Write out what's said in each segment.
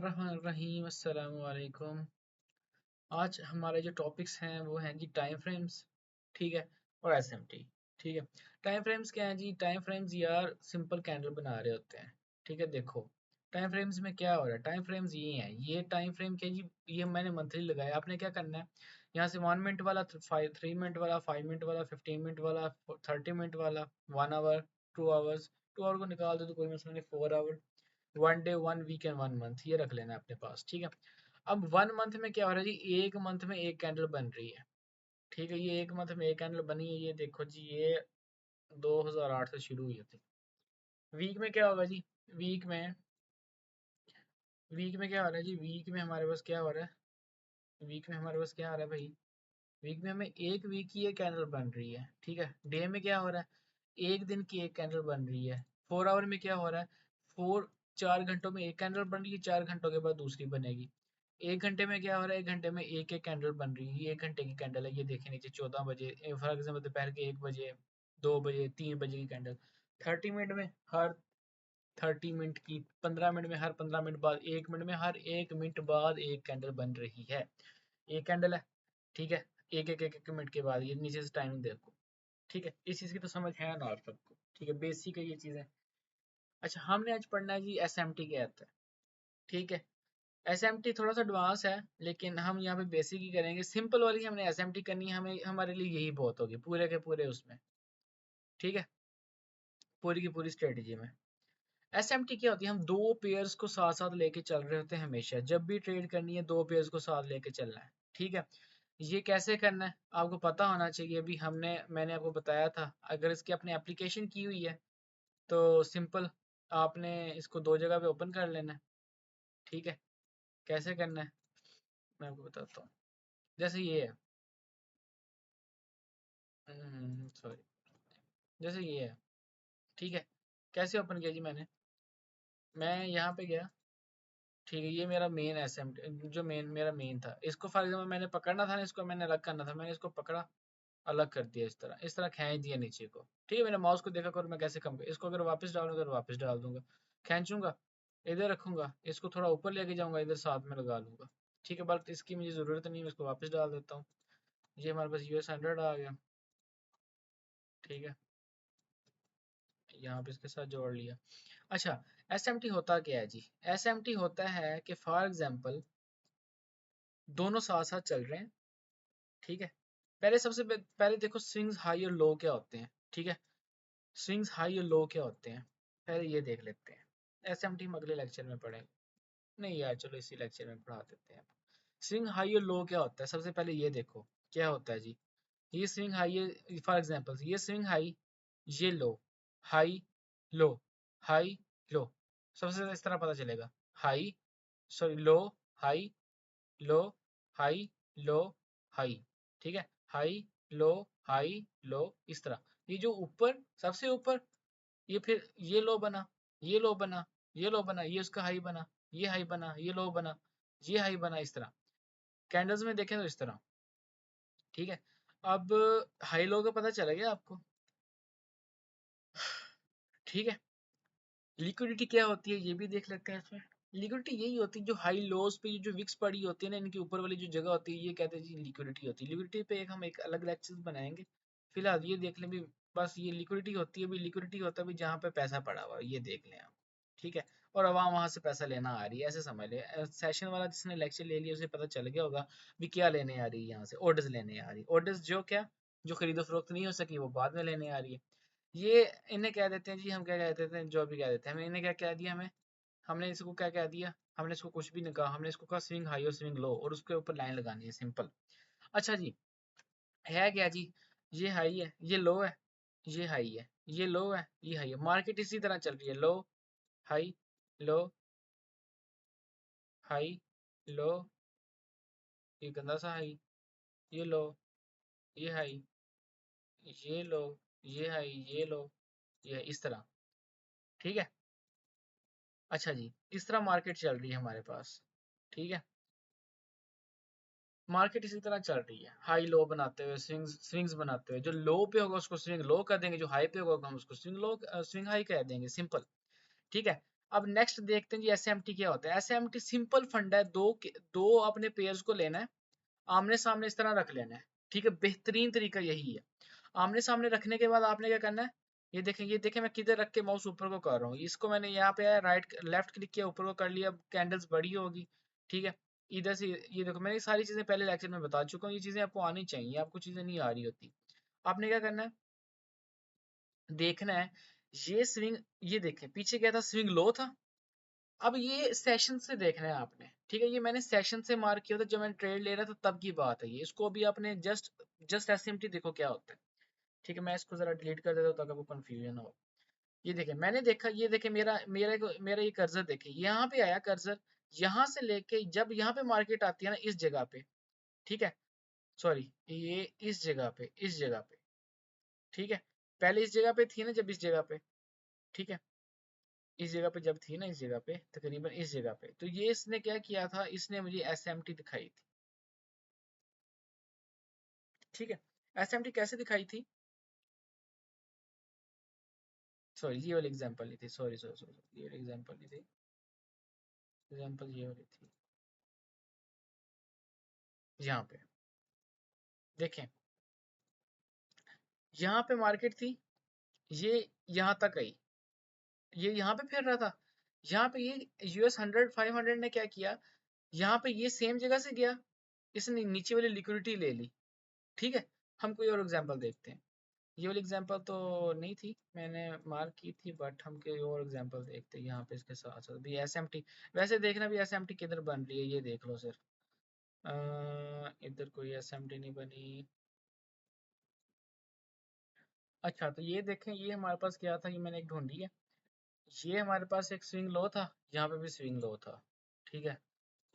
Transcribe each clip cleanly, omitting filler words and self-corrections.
रहीम अस्सलाम वालेकुम। आज हमारे जो टॉपिक्स हैं वो हैं जी टाइम फ्रेम्स, ठीक है, और एसएमटी। ठीक है, टाइम फ्रेम्स क्या है जी? टाइम फ्रेम्स यार सिंपल कैंडल बना रहे होते हैं। ठीक है, देखो टाइम फ्रेम्स में क्या हो रहा है। टाइम फ्रेम्स ये हैं, ये टाइम फ्रेम क्या जी? ये मैंने मंथली लगाया। आपने क्या करना है, यहाँ से 1 मिनट वाला, 3 मिनट वाला, 5 मिनट वाला, 15 मिनट वाला, 30 मिनट वाला, 1 आवर, 2 आवर्स, 2 आवर को निकाल दो तो कोई मसला नहीं, 4 hour, 1 day, 1 week and 1 month, ये रख लेना है अपने पास। ठीक है, अब 1 मंथ में क्या हो रहा है जी? एक मंथ में एक कैंडल बन रही है। ठीक है, ये एक मंथ में एक कैंडल बनी है। ये देखो जी, ये 2008 से शुरू हुई थी। वीक में क्या होगा जी? वीक में वीक में क्या हो रहा है जी? वीक में हमारे पास क्या हो रहा है? वीक में हमारे पास क्या आ रहा है भाई? वीक में हमें एक वीक की एक कैंडल बन रही है। ठीक है, डे में क्या हो रहा है? एक दिन की एक कैंडल बन रही है। 4 आवर में क्या हो रहा है? 4 4 घंटों में एक कैंडल बन रही है, 4 घंटों के बाद दूसरी बनेगी। 1 घंटे में क्या हो रहा है? 1 घंटे में एक एक कैंडल बन रही है। ये 1 घंटे की कैंडल है, ये देखे नीचे 14 बजे, फॉर एग्जाम्पल दोपहर के 1 बजे, 2 बजे, 3 बजे की कैंडल। 30 मिनट में हर 30 मिनट की, 15 मिनट में हर 15 मिनट बाद, 1 मिनट में हर 1 मिनट बाद एक कैंडल बन रही है। एक कैंडल है, ठीक है, एक मिनट के बाद ये नीचे से टाइमिंग देखो। ठीक है, इस चीज़ की तो समझ है ना आप सबको? ठीक है, बेसिक है ये चीज़ें। अच्छा, हमने आज पढ़ना है जी एस एम टी क्या आता है। ठीक है, एस एम टी थोड़ा सा एडवांस है, लेकिन हम यहाँ पे बेसिक ही करेंगे। सिंपल वाली हमने एस एम टी करनी है, हमें हमारे लिए यही बहुत होगी पूरे के पूरे उसमें। ठीक है, पूरी की पूरी स्ट्रेटेजी में एस एम टी क्या होती है? हम दो पेयर्स को साथ साथ लेके चल रहे होते हैं हमेशा। जब भी ट्रेड करनी है, दो पेयर्स को साथ लेके चलना है। ठीक है, ये कैसे करना है आपको पता होना चाहिए। अभी मैंने आपको बताया था। अगर इसकी अपनी एप्लीकेशन की हुई है तो सिंपल, आपने इसको दो जगह पे ओपन कर लेना है। ठीक है, कैसे करना है मैं आपको बताता हूँ। जैसे ये है, सॉरी, जैसे ये है। ठीक है, कैसे ओपन किया जी मैंने? मैं यहाँ पे गया। ठीक है, ये मेरा मेन एसएम, जो मेरा मेन था। इसको फॉर एग्जाम्पल मैंने पकड़ना था ना, इसको मैंने अलग करना था। मैंने इसको पकड़ा, अलग कर दिया, इस तरह खींच दिया नीचे को। ठीक है, मैंने माउस को देखा करो मैं कैसे कम, इसको अगर वापस डालूंगा तो वापस डाल दूंगा, खींचूंगा, इधर रखूंगा, इसको थोड़ा ऊपर लेके जाऊंगा, इधर साथ में लगा लूंगा। ठीक है, बट इसकी मुझे ज़रूरत नहीं है, मैं इसको वापस डाल देता हूँ। ये हमारे पास US 100 आ गया। ठीक है, यहाँ पे इसके साथ जोड़ लिया। अच्छा, एस एम टी होता क्या है जी? एस एम टी होता है कि फॉर एग्जाम्पल दोनों साथ साथ चल रहे हैं। ठीक है, पहले देखो स्विंग्स हाई और लो क्या होते हैं। ठीक है, स्विंग्स हाई और लो क्या होते हैं, पहले ये देख लेते हैं। एस एम टी हम अगले लेक्चर में पढ़ेंगे। नहीं यार, चलो इसी लेक्चर में पढ़ा देते हैं। स्विंग हाई और लो क्या होता है, सबसे पहले ये देखो क्या होता है जी। ये स्विंग हाई है, फॉर एग्जाम्पल ये स्विंग हाई, ये लो, हाई, लो, हाई, लो। सबसे ज्यादा इस तरह पता चलेगा, हाई, सॉरी, लो, हाई, लो, हाई, लो, हाई। ठीक है, हाई, लो, हाई, लो, इस तरह। ये जो ऊपर, सबसे ऊपर, ये फिर ये लो बना, ये लो बना, ये लो बना, ये उसका हाई बना, ये हाई बना, ये लो बना, ये हाई बना, इस तरह। कैंडल्स में देखें तो इस तरह। ठीक है, अब हाई लो का पता चला गया आपको? ठीक है, लिक्विडिटी क्या होती है ये भी देख लेते हैं इसमें। लिक्विडिटी यही होती है, जो हाई लोज पे ये जो विक्स पड़ी होती है ना, इनके ऊपर वाली जो जगह होती है, ये कहते हैं जी लिक्विडिटी होती है। लिक्विडिटी पे हम एक अलग लेक्चर बनाएंगे। फिलहाल ये देख लें भी, बस ये लिक्विडिटी होती है भी। लिक्विडिटी होता है भी जहाँ पे पैसा पड़ा हुआ है, ये देख लें आप। ठीक है, और अवाम वहां से पैसा लेना आ रही है, ऐसे समझ ले। सेशन वाला जिसने लेक्चर ले लिया उसे पता चल गया होगा भी क्या लेने आ रही है। यहाँ से ऑर्डर्स लेने आ रही है, ऑर्डर्स जो क्या, जो खरीदो फरोख्त नहीं हो सकी वो बाद में लेने आ रही है। ये इन्हें कह देते हैं जी, हम क्या कह देते हैं, जो भी कह देते हैं। हमें इन्हें क्या कह दिया, हमें हमने इसको क्या कह दिया? हमने इसको कुछ भी नहीं कहा, हमने इसको कहा स्विंग हाई और स्विंग लो, और उसके ऊपर लाइन लगानी है, सिंपल। अच्छा जी, है क्या जी? ये हाई है, ये लो है, ये हाई है, ये लो है, ये हाई है। मार्केट इसी तरह चल रही है, लो, हाई, लो, हाई, लो, ये गंदा सा हाई, ये लो, ये हाई, ये लो, ये हाई, ये लो, ये इस तरह। ठीक है, अच्छा जी, इस तरह मार्केट चल रही है हमारे पास। ठीक है, मार्केट इसी तरह चल रही है, हाई लो बनाते हुए, स्विंग्स बनाते हुए। जो लो पे होगा उसको स्विंग लो कर देंगे, जो हाई पे होगा हम उसको स्विंग हाई कह देंगे, सिंपल। ठीक है, अब नेक्स्ट देखते हैं जी एसएमटी क्या होता है। एसएमटी सिंपल फंड है, दो अपने पेयर्स को लेना है, आमने सामने इस तरह रख लेना है। ठीक है, बेहतरीन तरीका यही है। आमने सामने रखने के बाद आपने क्या करना है, ये देखें मैं किधर रख के माउस ऊपर को कर रहा हूँ, इसको मैंने यहाँ पे राइट लेफ्ट क्लिक किया, ऊपर को कर लिया, कैंडल्स बड़ी होगी। ठीक है, इधर से ये देखो, मैंने ये सारी चीजें पहले लेक्चर में बता चुका हूँ, ये चीजें आपको आनी चाहिए, आपको चीजें नहीं आ रही होती। आपने क्या करना है, देखना है ये स्विंग, ये देखें पीछे क्या था, स्विंग लो था। अब ये सेशन से देखना है आपने। ठीक है, ये मैंने सेशन से मार्क किया था जब मैं ट्रेड ले रहा था, तब की बात है ये। इसको अभी आपने जस्ट जस्ट एसएमटी देखो क्या होता है। ठीक है, मैं इसको जरा डिलीट कर देता हूँ ताकि आपको कंफ्यूजन हो। ये देखें, मैंने देखा, ये देखें मेरा मेरा मेरा ये कर्सर देखें, यहाँ पे आया कर्सर, यहाँ से लेके जब यहाँ पे मार्केट आती है ना इस जगह पे, ठीक है, सॉरी ये इस जगह पे, ठीक है, पहले इस जगह पे थी ना, जब इस जगह पे, ठीक है, इस जगह पे जब थी ना, इस जगह पे तकरीबन इस जगह पे, तो ये इसने क्या किया था, इसने मुझे एसएमटी दिखाई थी। ठीक है, एसएमटी कैसे दिखाई थी, सॉरी ये वाली एग्जांपल नहीं थी, सॉरी सॉरी सॉरी, ये वाली एग्जांपल नहीं थी, एग्जांपल ये वाली थी। यहाँ पे देखें, यहाँ पे मार्केट थी, ये यहाँ तक आई, ये यहाँ पे फिर रहा था, यहाँ पे ये US 100 500 ने क्या किया, यहाँ पे ये सेम जगह से गया, इसने नीचे वाली लिक्विडिटी ले ली। ठीक है, हम कोई और एग्जांपल देखते हैं। ये वाली एग्जांपल तो नहीं थी, मैंने मार्क की थी, बट हम कोई और एग्जांपल देखते हैं यहाँ पे इसके साथ साथ भी एसएमटी। वैसे देखना भी एसएमटी किधर बन रही है, ये देख लो सर, इधर कोई एसएमटी नहीं बनी। अच्छा, तो ये देखें, ये हमारे पास क्या था, ये मैंने एक ढूंढी है, ये हमारे पास एक स्विंग लो था, यहाँ पे भी स्विंग लो था। ठीक है,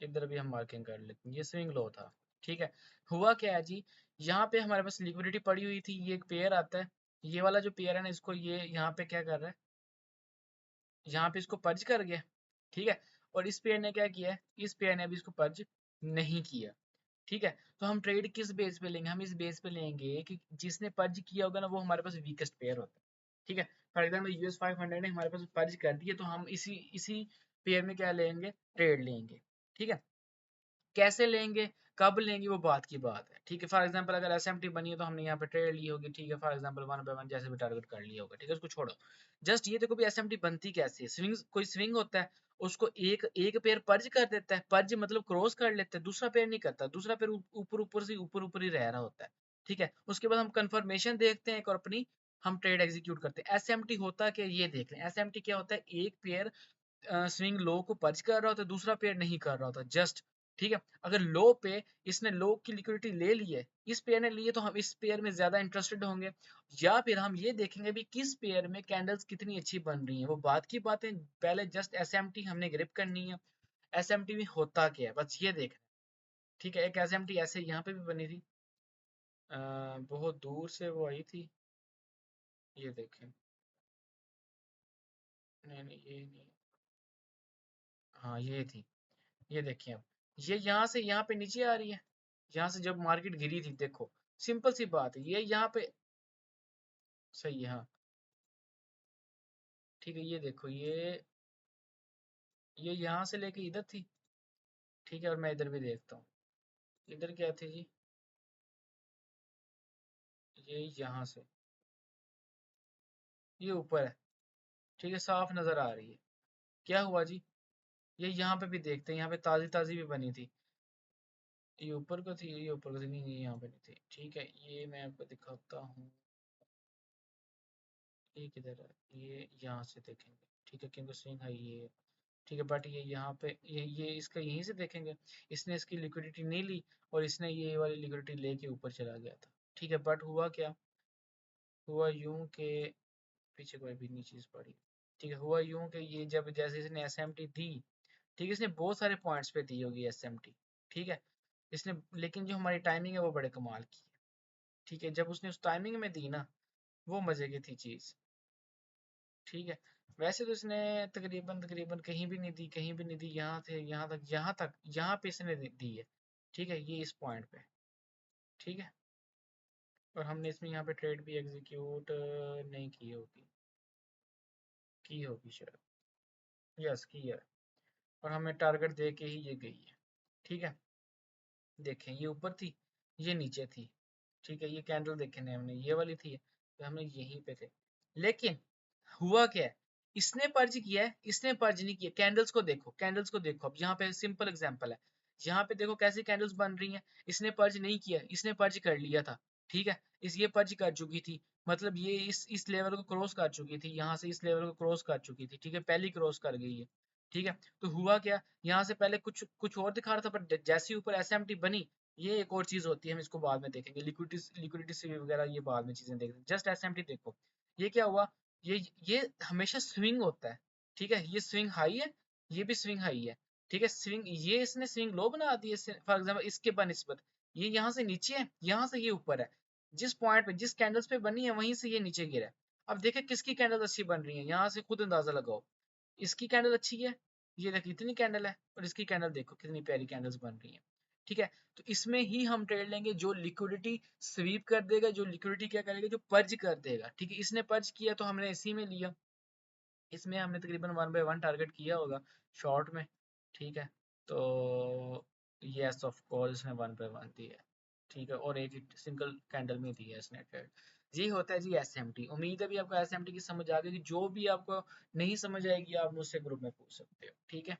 इधर भी हम मार्किंग कर लेते हैं, ये स्विंग लो था। ठीक है, हुआ क्या है जी, यहाँ पे हमारे पास लिक्विडिटी पड़ी हुई थी, ये एक पेयर आता है, ये वाला जो पेयर है ना, इसको ये यहाँ पे क्या कर रहा है, यहाँ पे इसको पर्ज कर गया। ठीक है, और इस पेयर ने क्या किया है, इस पेयर ने अभी इसको पर्ज नहीं किया। ठीक है, तो हम ट्रेड किस बेस पे लेंगे, हम इस बेस पे लेंगे कि जिसने पर्ज किया होगा ना, वो हमारे पास वीकेस्ट पेयर होता है। ठीक है, फॉर एग्जाम्पल US 500 ने हमारे पास पर्ज कर दिया, तो हम इसी इसी पेयर में क्या लेंगे, ट्रेड लेंगे। ठीक है, कैसे लेंगे, कब लेंगे, वो बात की बात है। ठीक है, फॉर एग्जांपल अगर एसएमटी बनी है तो हमने यहाँ पे ट्रेड ली होगी। ठीक है, फॉर एग्जांपल 1/1 जैसे भी टारगेट कर लिया होगा। ठीक है, उसको छोड़ो, जस्ट ये देखो भी एसएमटी बनती कैसे है। स्विंग, कोई स्विंग होता है, उसको एक एक पेयर पर्ज कर देता है, पर्ज मतलब क्रॉस कर लेता है, दूसरा पेयर नहीं करता, दूसरा पेयर ऊपर ऊपर से ऊपर ऊपर ही रह रहा होता है। ठीक है, उसके बाद हम कंफर्मेशन देखते हैं और अपनी हम ट्रेड एग्जीक्यूट करते हैं। एसएमटी होता क्या, ये देख लें, एसएमटी क्या होता है, एक पेयर स्विंग लो को पर्च कर रहा होता है, दूसरा पेयर नहीं कर रहा होता, जस्ट। ठीक है, अगर लो पे इसने लो की लिक्विडिटी ले ली है, इस पेयर ने ली है, तो हम इस पेयर में ज्यादा इंटरेस्टेड होंगे, या फिर हम ये देखेंगे भी किस पेयर में कैंडल्स कितनी अच्छी बन रही हैं। वो बात की बातें, पहले जस्ट एसएमटी हमने ग्रिप करनी है। एसएमटी में होता क्या है, बस ये देखना। ठीक है, एक एसएमटी ऐसे यहाँ पे भी बनी थी, बहुत दूर से वो आई थी, ये देखें, नहीं नहीं ये नहीं, हाँ ये थी, ये देखिए अब, ये यहाँ से यहाँ पे नीचे आ रही है, यहाँ से जब मार्केट गिरी थी, देखो सिंपल सी बात है, ये यहाँ पे सही है, हाँ। ठीक है, ये देखो, ये यहाँ से लेके इधर थी। ठीक है, और मैं इधर भी देखता हूँ, इधर क्या थी जी, ये यहाँ से ये ऊपर है। ठीक है, साफ नजर आ रही है। क्या हुआ जी, ये यहाँ पे भी देखते हैं, यहाँ पे ताजी ताजी भी बनी थी, ये ऊपर को थी, ये ऊपर को थी, नहीं नहीं यहाँ पे नहीं थी। ठीक है, ये मैं आपको दिखाता हूँ, ये किधर है, ये यहाँ से देखेंगे। ठीक है, क्योंकि स्विंग है ये। ठीक है, बट ये यहाँ पे ये इसका यहीं से देखेंगे, इसने इसकी लिक्विडिटी नहीं ली, और इसने ये वाली लिक्विडिटी लेके ऊपर चला गया था। ठीक है, बट हुआ क्या, हुआ यूं के पीछे कोई भी नहीं चीज पड़ी। ठीक है, हुआ यूं कि ये जब जैसे इसने एसएमटी दी, ठीक है, इसने बहुत सारे पॉइंट्स पे दी होगी एसएमटी। ठीक है, इसने, लेकिन जो हमारी टाइमिंग है वो बड़े कमाल की है। ठीक है, जब उसने उस टाइमिंग में दी ना, वो मजे की थी चीज। ठीक है, वैसे तो इसने तकरीबन तकरीबन कहीं भी नहीं दी, कहीं भी नहीं दी, यहाँ थे यहाँ तक, यहाँ पे इसने दी है। ठीक है, ये इस पॉइंट पे। ठीक है, और हमने इसमें यहाँ पे ट्रेड भी एग्जीक्यूट नहीं की होगी, की होगी शायद, यस की है, और हमें टारगेट दे के ही ये गई है। ठीक है, देखें ये ऊपर थी, ये नीचे थी। ठीक है, ये कैंडल देखने हमने ये वाली थी, तो हमने यहीं पे थे। लेकिन हुआ क्या है, इसने पर्ज किया है, इसने पर्ज नहीं किया। कैंडल्स को देखो, कैंडल्स को देखो। अब यहाँ पे सिंपल एग्जांपल है, यहाँ पे देखो कैसी कैंडल्स बन रही हैं। इसने पर्ज नहीं किया, इसने पर्ज कर लिया था। ठीक है, इस ये पर्ज कर चुकी थी, मतलब ये इस लेवल को क्रॉस कर चुकी थी, यहाँ से इस लेवल को क्रॉस कर चुकी थी। ठीक है, पहली क्रॉस कर गई है। ठीक है, तो हुआ क्या, यहाँ से पहले कुछ कुछ और दिखा रहा था, पर जैसे ही ऊपर एसएमटी बनी, ये एक और चीज होती है, हम इसको बाद में देखेंगे। लिक्विडिटी से वगैरह ये बाद में चीजें देखेंगे, जस्ट एसएमटी देखो। ये क्या हुआ, ये हमेशा स्विंग होता है। ठीक है, ये स्विंग हाई है, ये भी स्विंग हाई है। ठीक है, स्विंग ये इसने स्विंग लो बना दी है फॉर एग्जांपल इसके बनिस्बत। ये यहाँ से नीचे है, यहाँ से ये ऊपर है। जिस पॉइंट पे, जिस कैंडल्स पे बनी है, वहीं से ये नीचे गिरा है। अब देखे किसकी कैंडल अच्छी बन रही है, यहाँ से खुद अंदाजा लगाओ। इसकी कैंडल अच्छी है, ये देखो इतनी कैंडल है, और इसकी कैंडल देखो कितनी प्यारी कैंडल्स बन रही है। ठीक है, तो इसमें ही हम ट्रेड लेंगे जो लिक्विडिटी स्वीप कर देगा, जो लिक्विडिटी क्या करेगा, जो पर्ज कर देगा। ठीक है, इसने पर्ज किया तो हमने इसी में लिया। इसमें हमने तकरीबन 1/1 टारगेट किया होगा शॉर्ट में। ठीक है, तो यस ऑफ कोर्स इसमें 1/1 दी है। ठीक है, और एक सिंगल कैंडल में दी है इसने ट्रेड। ये होता है जी एसएमटी। उम्मीद है भी आपको एसएमटी की समझ आ गई। जो भी आपको नहीं समझ आएगी आप मुझसे ग्रुप में पूछ सकते हो। ठीक है।